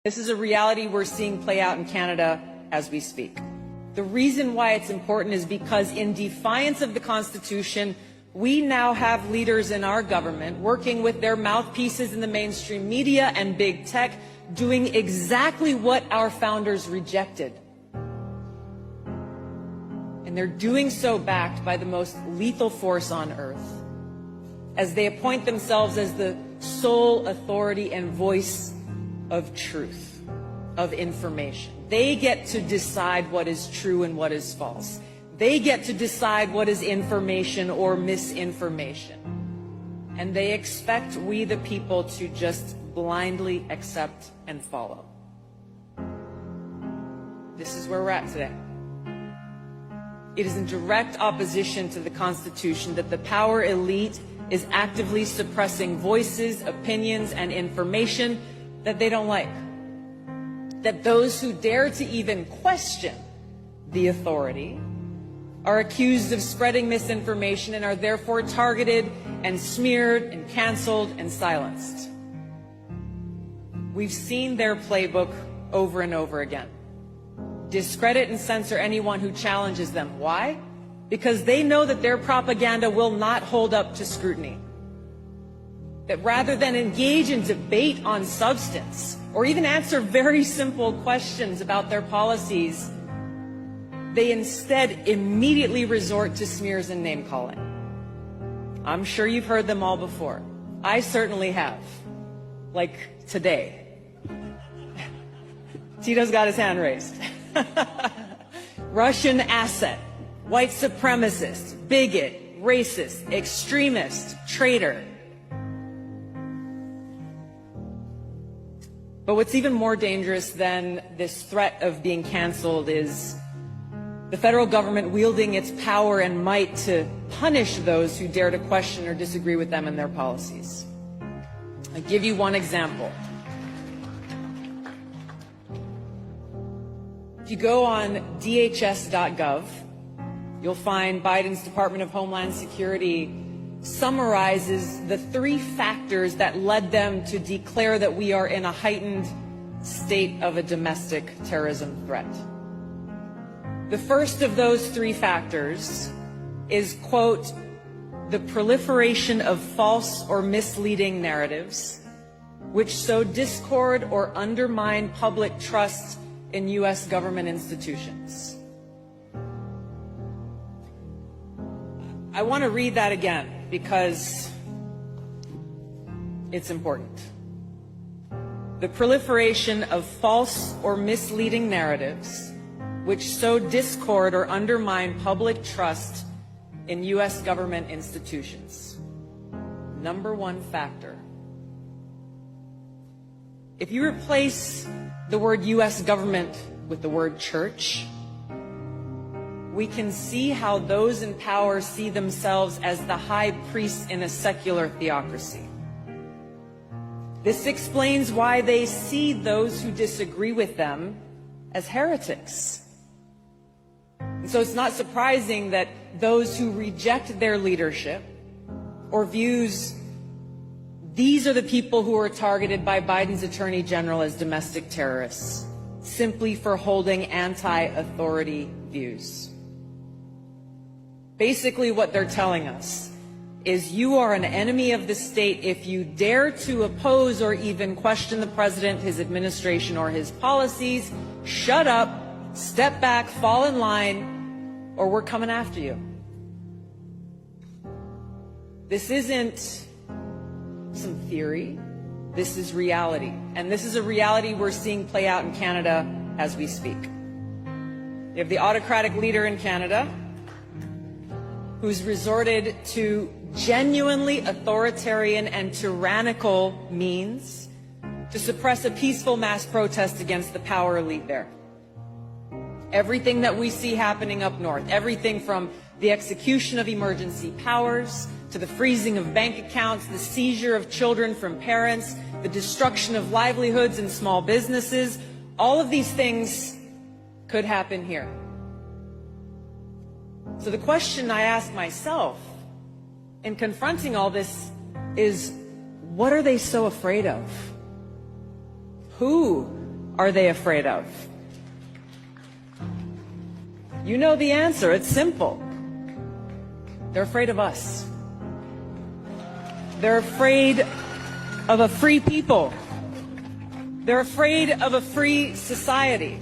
This is a reality we're seeing play out in Canada as we speak. The reason why it's important is because in defiance of the Constitution, we now have leaders in our government working with their mouthpieces in the mainstream media and big tech, doing exactly what our founders rejected. And they're doing so backed by the most lethal force on earth, as they appoint themselves as the sole authority and voice of truth, of information. They get to decide what is true and what is false. They get to decide what is information or misinformation. And they expect we, the people, to just blindly accept and follow. This is where we're at today. It is in direct opposition to the Constitution that the power elite is actively suppressing voices, opinions, and information that they don't like. That those who dare to even question the authority are accused of spreading misinformation and are therefore targeted and smeared and canceled and silenced. We've seen their playbook over and over again. Discredit and censor anyone who challenges them. Why? Because they know that their propaganda will not hold up to scrutiny. That rather than engage in debate on substance, or even answer very simple questions about their policies, they instead immediately resort to smears and name-calling. I'm sure you've heard them all before. I certainly have. Like today. Tito's got his hand raised. Russian asset, white supremacist, bigot, racist, extremist, traitor. But what's even more dangerous than this threat of being canceled is the federal government wielding its power and might to punish those who dare to question or disagree with them and their policies. I'll give you one example. If you go on DHS.gov, you'll find Biden's Department of Homeland Security summarizes the 3 factors that led them to declare that we are in a heightened state of a domestic terrorism threat. The first of those 3 factors is, quote, the proliferation of false or misleading narratives which sow discord or undermine public trust in U.S. government institutions. I want to read that again because it's important. The proliferation of false or misleading narratives which sow discord or undermine public trust in U.S. government institutions. Number 1 factor. If you replace the word U.S. government with the word church, we can see how those in power see themselves as the high priests in a secular theocracy. This explains why they see those who disagree with them as heretics. And so it's not surprising that those who reject their leadership or views, these are the people who are targeted by Biden's Attorney General as domestic terrorists, simply for holding anti-authority views. Basically, what they're telling us is you are an enemy of the state if you dare to oppose or even question the president, his administration, or his policies. Shut up, step back, fall in line, or we're coming after you. This isn't some theory. This is reality. And this is a reality we're seeing play out in Canada as we speak. You have the autocratic leader in Canada who's resorted to genuinely authoritarian and tyrannical means to suppress a peaceful mass protest against the power elite there. Everything that we see happening up north, everything from the execution of emergency powers to the freezing of bank accounts, the seizure of children from parents, the destruction of livelihoods and small businesses, all of these things could happen here. So the question I ask myself in confronting all this is, what are they so afraid of? Who are they afraid of? You know the answer. It's simple. They're afraid of us. They're afraid of a free people. They're afraid of a free society.